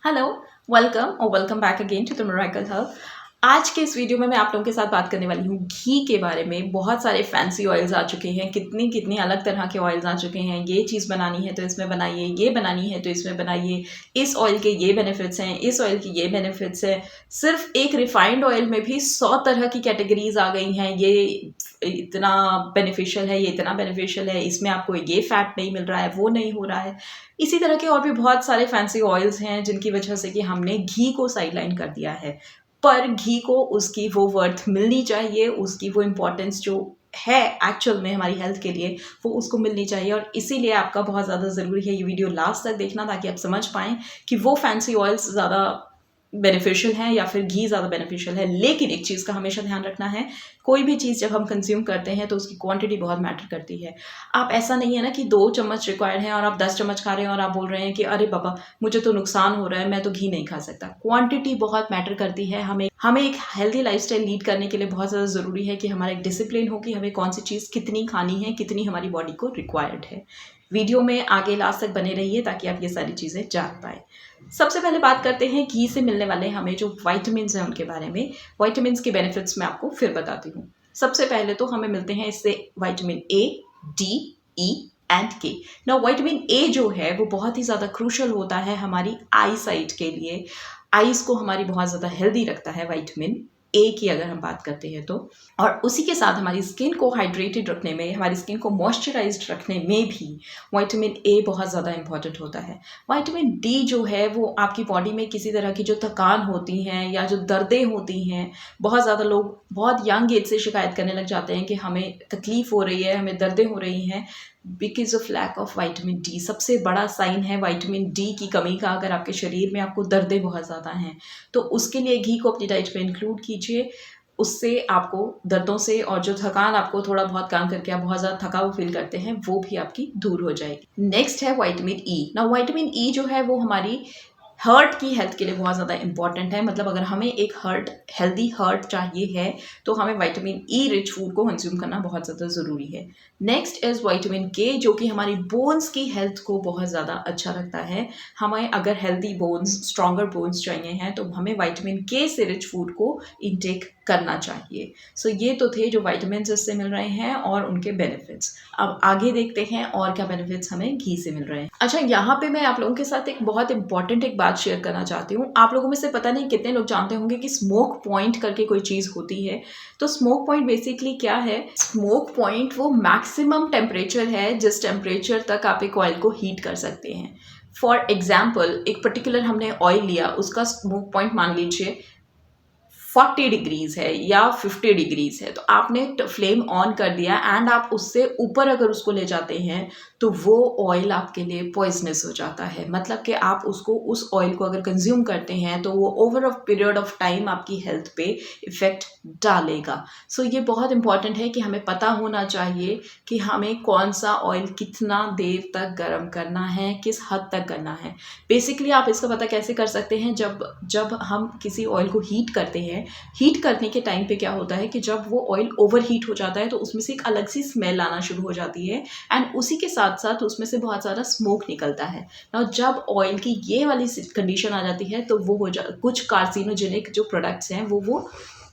Hello, welcome और welcome back again to the miracle hub. आज के इस वीडियो में मैं आप लोगों के साथ बात करने वाली हूँ घी के बारे में। बहुत सारे फैंसी ऑयल्स आ चुके हैं, कितनी कितनी अलग तरह के ऑयल्स आ चुके हैं। ये चीज़ बनानी है तो इसमें बनाइए, ये बनानी है तो इसमें बनाइए, इस ऑयल के ये बेनिफिट्स हैं, इस ऑयल के ये बेनिफिट्स हैं। सिर्फ एक रिफाइंड ऑयल में भी 100 तरह की कैटेगरीज आ गई हैं। ये इतना बेनिफिशियल है, ये इतना बेनिफिशियल है, इसमें आपको ये फैट नहीं मिल रहा है, वो नहीं हो रहा है। इसी तरह के और भी बहुत सारे फैंसी ऑयल्स हैं जिनकी वजह से कि हमने घी को साइडलाइन कर दिया है। पर घी को उसकी वो वर्थ मिलनी चाहिए, उसकी वो इम्पोर्टेंस जो है एक्चुअल में हमारी हेल्थ के लिए, वो उसको मिलनी चाहिए। और इसीलिए आपका बहुत ज़्यादा ज़रूरी है ये वीडियो लास्ट तक देखना, ताकि आप समझ पाएँ कि वो फैंसी ऑयल्स ज़्यादा बेनिफिशियल है या फिर घी ज़्यादा बेनिफिशियल है। लेकिन एक चीज़ का हमेशा ध्यान रखना है, कोई भी चीज़ जब हम कंज्यूम करते हैं तो उसकी क्वांटिटी बहुत मैटर करती है। आप ऐसा नहीं है ना कि 2 चम्मच रिक्वायर्ड है और आप 10 चम्मच खा रहे हैं और आप बोल रहे हैं कि अरे बाबा मुझे तो नुकसान हो रहा है, मैं तो घी नहीं खा सकता। क्वांटिटी बहुत मैटर करती है। हमें एक हेल्दी लाइफस्टाइल लीड करने के लिए बहुत ज़्यादा ज़रूरी है कि हमारा एक डिसिप्लिन हो कि हमें कौन सी चीज़ कितनी खानी है, कितनी हमारी बॉडी को रिक्वायर्ड है। वीडियो में आगे लास्ट तक बने रहिए ताकि आप ये सारी चीज़ें जान पाएँ। सबसे पहले बात करते हैं घी से मिलने वाले हमें जो विटामिन्स हैं उनके बारे में। विटामिन्स के बेनिफिट्स मैं आपको फिर बताती हूँ। सबसे पहले तो हमें मिलते हैं इससे vitamin A, D, E and के। नाउ विटामिन ए जो है वो बहुत ही ज़्यादा क्रूशियल होता है हमारी आई साइट के लिए। आईज को हमारी बहुत ज़्यादा हेल्दी रखता है विटामिन ए की अगर हम बात करते हैं तो। और उसी के साथ हमारी स्किन को हाइड्रेटेड रखने में, हमारी स्किन को मॉइस्चराइज्ड रखने में भी विटामिन ए बहुत ज़्यादा इंपॉर्टेंट होता है। विटामिन डी जो है वो आपकी बॉडी में किसी तरह की जो थकान होती हैं या जो दर्दें होती हैं, बहुत ज़्यादा लोग बहुत यंग एज से शिकायत करने लग जाते हैं कि हमें तकलीफ़ हो रही है, हमें दर्दें हो रही हैं because of lack of vitamin D. सबसे बड़ा साइन है विटामिन डी की कमी का। अगर आपके शरीर में आपको दर्दें बहुत ज़्यादा हैं तो उसके लिए घी को अपनी डाइट में इंक्लूड कीजिए। उससे आपको दर्दों से और जो थकान, आपको थोड़ा बहुत काम करके आप बहुत ज़्यादा थका हुआ फील करते हैं, वो भी आपकी दूर हो जाएगी। नेक्स्ट है विटामिन ई। ना विटामिन ई जो है वो हमारी हार्ट की हेल्थ के लिए बहुत ज़्यादा इंपॉर्टेंट है। मतलब अगर हमें एक हेल्दी हार्ट चाहिए है तो हमें विटामिन ई रिच फूड को कंज्यूम करना बहुत ज़्यादा ज़रूरी है। नेक्स्ट इज़ विटामिन के, जो कि हमारी बोन्स की हेल्थ को बहुत ज़्यादा अच्छा रखता है। हमें अगर हेल्दी बोन्स, स्ट्रॉन्गर बोन्स चाहिए हैं तो हमें विटामिन के से रिच फूड को इनटेक करना चाहिए। सो ये तो थे जो विटामिन इससे मिल रहे हैं और उनके बेनिफिट्स। अब आगे देखते हैं और क्या बेनिफिट्स हमें घी से मिल रहे हैं। अच्छा, यहाँ पे मैं आप लोगों के साथ एक बहुत इंपॉर्टेंट एक बात शेयर करना चाहती हूँ। आप लोगों में से पता नहीं कितने लोग जानते होंगे कि स्मोक पॉइंट करके कोई चीज़ होती है। तो स्मोक पॉइंट बेसिकली क्या है? स्मोक पॉइंट वो मैक्सिमम टेम्परेचर है जिस टेम्परेचर तक आप एक ऑयल को हीट कर सकते हैं। फॉर एग्जाम्पल, एक पर्टिकुलर हमने ऑयल लिया, उसका स्मोक पॉइंट मान लीजिए 40 डिग्रीज है या 50 डिग्रीज है, तो आपने फ्लेम ऑन कर दिया एंड आप उससे ऊपर अगर उसको ले जाते हैं तो वो ऑयल आपके लिए पॉइजनस हो जाता है। मतलब कि आप उसको, उस ऑयल को अगर कंज्यूम करते हैं तो वो over a period of time आपकी हेल्थ पे इफ़ेक्ट डालेगा। सो ये बहुत इंपॉर्टेंट है कि हमें पता होना चाहिए कि हमें कौन सा ऑयल कितना देर तक गर्म करना है, किस हद तक करना है। बेसिकली आप इसका पता कैसे कर सकते हैं? जब हम किसी ऑयल को हीट करते हैं, हीट करने के टाइम पे क्या होता है कि जब वो ऑयल ओवर हीट हो जाता है तो उसमें से एक अलग सी स्मेल आना शुरू हो जाती है एंड उसी के साथ साथ उसमें से बहुत सारा स्मोक निकलता है। और जब ऑयल की ये वाली कंडीशन आ जाती है तो वो कुछ कार्सिनोजेनिक जो प्रोडक्ट्स हैं वो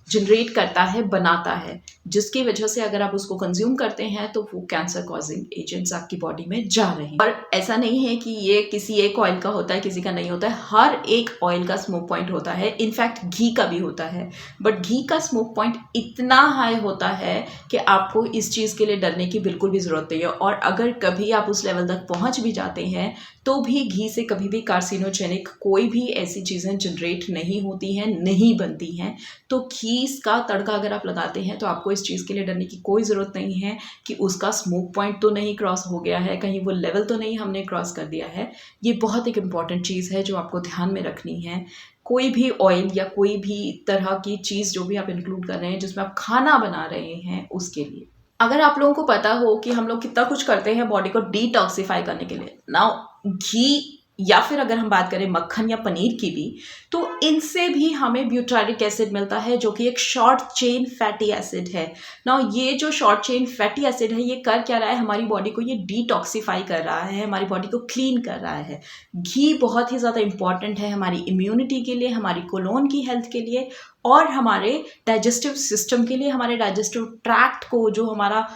जनरेट करता है, बनाता है, जिसकी वजह से अगर आप उसको कंज्यूम करते हैं तो वो कैंसर कॉजिंग एजेंट्स आपकी बॉडी में जा रहे हैं। और ऐसा नहीं है कि ये किसी एक ऑयल का होता है, किसी का नहीं होता है। हर एक ऑयल का स्मोक पॉइंट होता है, इनफैक्ट घी का भी होता है। बट घी का स्मोक पॉइंट इतना हाई होता है कि आपको इस चीज़ के लिए डरने की बिल्कुल भी ज़रूरत नहीं है। और अगर कभी आप उस लेवल तक पहुँच भी जाते हैं तो भी घी से कभी भी कार्सिनोजेनिक कोई भी ऐसी चीज़ें जनरेट नहीं होती हैं, नहीं बनती हैं। तो घी का तड़का अगर आप लगाते हैं तो आपको इस चीज़ के लिए डरने की कोई ज़रूरत नहीं है कि उसका स्मोक पॉइंट तो नहीं क्रॉस हो गया है, कहीं वो लेवल तो नहीं हमने क्रॉस कर दिया है। ये बहुत एक इम्पॉर्टेंट चीज़ है जो आपको ध्यान में रखनी है। कोई भी ऑयल या कोई भी तरह की चीज़ जो भी आप इंक्लूड कर रहे हैं, जिसमें आप खाना बना रहे हैं, उसके लिए अगर आप लोगों को पता हो कि हम लोग कितना कुछ करते हैं बॉडी को डिटॉक्सिफाई करने के लिए। नाउ घी या फिर अगर हम बात करें मक्खन या पनीर की भी, तो इनसे भी हमें ब्यूटारिक एसिड मिलता है जो कि एक शॉर्ट चेन फैटी एसिड है। ना ये जो शॉर्ट चेन फैटी एसिड है ये कर क्या रहा है, हमारी बॉडी को ये डिटॉक्सिफाई कर रहा है, हमारी बॉडी को क्लीन कर रहा है। घी बहुत ही ज़्यादा इंपॉर्टेंट है हमारी इम्यूनिटी के लिए, हमारी कोलोन की हेल्थ के लिए और हमारे डाइजेस्टिव सिस्टम के लिए। हमारे डाइजेस्टिव ट्रैक्ट को, जो हमारा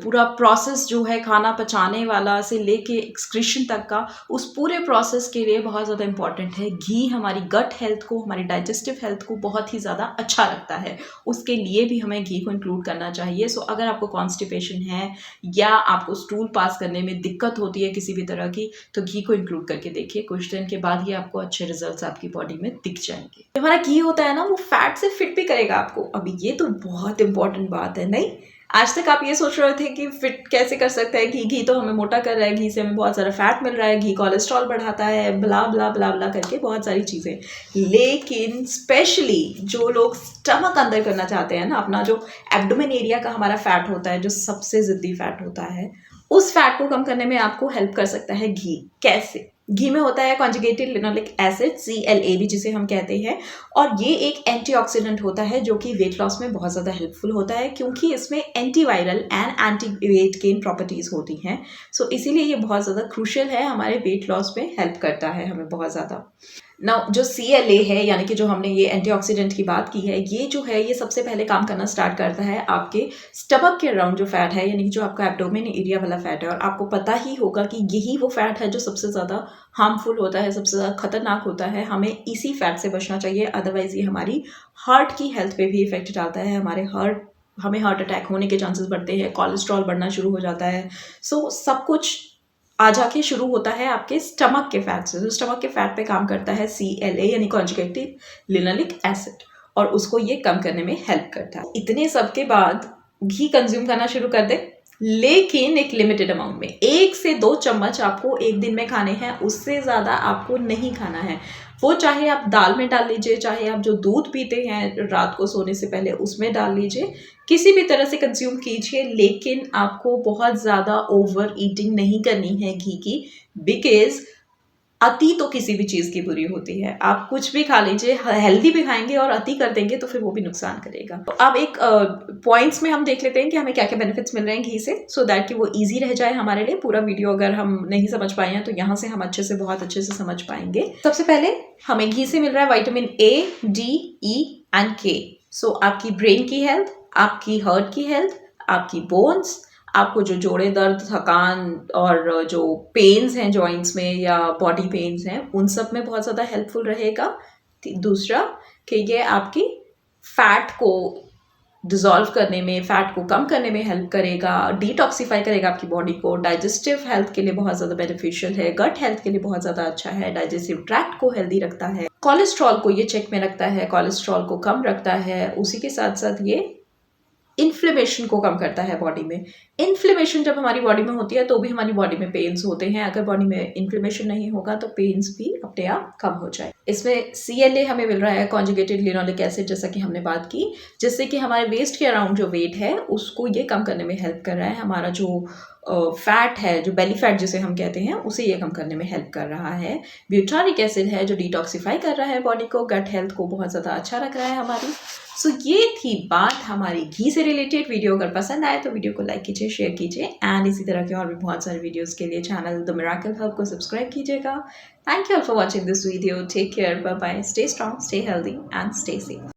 पूरा प्रोसेस जो है खाना पचाने वाला से लेके एक्सक्रीशन तक का, उस पूरे प्रोसेस के लिए बहुत ज़्यादा इंपॉर्टेंट है। घी हमारी गट हेल्थ को, हमारी डाइजेस्टिव हेल्थ को बहुत ही ज़्यादा अच्छा रखता है, उसके लिए भी हमें घी को इंक्लूड करना चाहिए। सो अगर आपको कॉन्स्टिपेशन है या आपको स्टूल पास करने में दिक्कत होती है किसी भी तरह की, तो घी को इंक्लूड करके देखिए, कुछ दिन के बाद ही आपको अच्छे रिजल्ट्स आपकी बॉडी में दिख जाएंगे। जो हमारा घी होता है ना, वो फैट से फिट भी करेगा आपको। अभी ये तो बहुत इंपॉर्टेंट बात है, नहीं? आज तक आप ये सोच रहे थे कि फिट कैसे कर सकते हैं, घी तो हमें मोटा कर रहा है, घी से हमें बहुत सारा फैट मिल रहा है, घी कोलेस्ट्रॉल बढ़ाता है, ब्ला ब्ला ब्ला ब्ला करके बहुत सारी चीज़ें। लेकिन स्पेशली जो लोग स्टमक अंदर करना चाहते हैं ना, अपना जो एब्डोमेन एरिया का हमारा फैट होता है, जो सबसे ज़िद्दी फैट होता है, उस फैट को कम करने में आपको हेल्प कर सकता है घी। कैसे? घी में होता है कॉन्जुगेटेड लिनोलिक एसिड, CLA भी जिसे हम कहते हैं, और ये एक एंटीऑक्सीडेंट होता है जो कि वेट लॉस में बहुत ज़्यादा हेल्पफुल होता है, क्योंकि इसमें antiviral and anti weight gain properties होती हैं। सो इसीलिए ये बहुत ज़्यादा क्रूशियल है, हमारे वेट लॉस में हेल्प करता है हमें बहुत ज़्यादा। ना जो CLA है, यानी कि जो हमने ये एंटीऑक्सीडेंट की बात की है, ये जो है ये सबसे पहले काम करना स्टार्ट करता है आपके स्टमक के अराउंड जो फैट है, यानी कि जो आपका एब्डोमेन एरिया वाला फैट है। और आपको पता ही होगा कि यही वो फैट है जो सबसे ज़्यादा हार्मफुल होता है, सबसे ज़्यादा खतरनाक होता है। हमें इसी फैट से बचना चाहिए, अदरवाइज़ ये हमारी हार्ट की हेल्थ पे भी इफेक्ट डालता है। हमें हार्ट अटैक होने के चांसेस बढ़ते हैं, कोलेस्ट्रॉल बढ़ना शुरू हो जाता है। सो सब कुछ आ जाके शुरू होता है आपके स्टमक के फैट से। तो स्टमक के फैट पे काम करता है CLA यानी कॉन्जुगेटेड लिनोलिक एसिड, और उसको ये कम करने में हेल्प करता है। इतने सब के बाद घी कंज्यूम करना शुरू कर दे, लेकिन एक लिमिटेड अमाउंट में। 1 से 2 चम्मच आपको एक दिन में खाने हैं, उससे ज़्यादा आपको नहीं खाना है। वो चाहे आप दाल में डाल लीजिए, चाहे आप जो दूध पीते हैं रात को सोने से पहले उसमें डाल लीजिए, किसी भी तरह से कंज्यूम कीजिए, लेकिन आपको बहुत ज़्यादा ओवर ईटिंग नहीं करनी है घी की, बिकॉज अति तो किसी भी चीज़ की बुरी होती है। आप कुछ भी खा लीजिए, हेल्दी भी खाएंगे और अति कर देंगे तो फिर वो भी नुकसान करेगा। तो अब एक पॉइंट्स में हम देख लेते हैं कि हमें क्या क्या बेनिफिट्स मिल रहे हैं घी से, सो दैट कि वो इजी रह जाए हमारे लिए। पूरा वीडियो अगर हम नहीं समझ पाए हैं तो यहाँ से हम बहुत अच्छे से समझ पाएंगे। सबसे पहले हमें घी से मिल रहा है vitamin A, D, E and K। सो आपकी ब्रेन की हेल्थ, आपकी हार्ट की हेल्थ, आपकी बोन्स, आपको जो जोड़े दर्द, थकान और जो पेन्स हैं जॉइंट्स में या बॉडी पेन्स हैं, उन सब में बहुत ज़्यादा हेल्पफुल रहेगा। दूसरा कि ये आपकी फैट को डिज़ोल्व करने में, फैट को कम करने में हेल्प करेगा, डिटॉक्सिफाई करेगा आपकी बॉडी को, डाइजेस्टिव हेल्थ के लिए बहुत ज़्यादा बेनिफिशियल है, गट हेल्थ के लिए बहुत ज़्यादा अच्छा है, डाइजेस्टिव ट्रैक्ट को हेल्दी रखता है, कोलेस्ट्रॉल को ये चेक में रखता है, कोलेस्ट्रॉल को कम रखता है। उसी के साथ साथ ये इन्फ्लेमेशन को कम करता है बॉडी में। इन्फ्लेमेशन जब हमारी बॉडी में होती है तो भी हमारी बॉडी में पेन्स होते हैं, अगर बॉडी में इन्फ्लेमेशन नहीं होगा तो पेन्स भी अपने आप कम हो जाए। इसमें CLA हमें मिल रहा है कॉन्जुगेटेड लिनोलिक एसिड, जैसा कि हमने बात की, जिससे कि हमारे वेस्ट के अराउंड जो वेट है उसको ये कम करने में हेल्प कर रहा है। हमारा जो फैट है, जो बेली फैट जिसे हम कहते हैं, उसे ये कम करने में हेल्प कर रहा है। ब्यूटारिक एसिड है जो डिटॉक्सिफाई कर रहा है बॉडी को, गट हेल्थ को बहुत ज़्यादा अच्छा रख रहा है हमारी। सो ये थी बात हमारी घी से रिलेटेड। वीडियो अगर पसंद आए तो वीडियो को लाइक कीजिए, शेयर कीजिए, एंड इसी तरह के और भी बहुत सारे वीडियोस के लिए चैनल द मिरेकल हब को सब्सक्राइब कीजिएगा। Thank you all for watching this video. Take care, bye bye, stay strong, stay healthy and stay safe.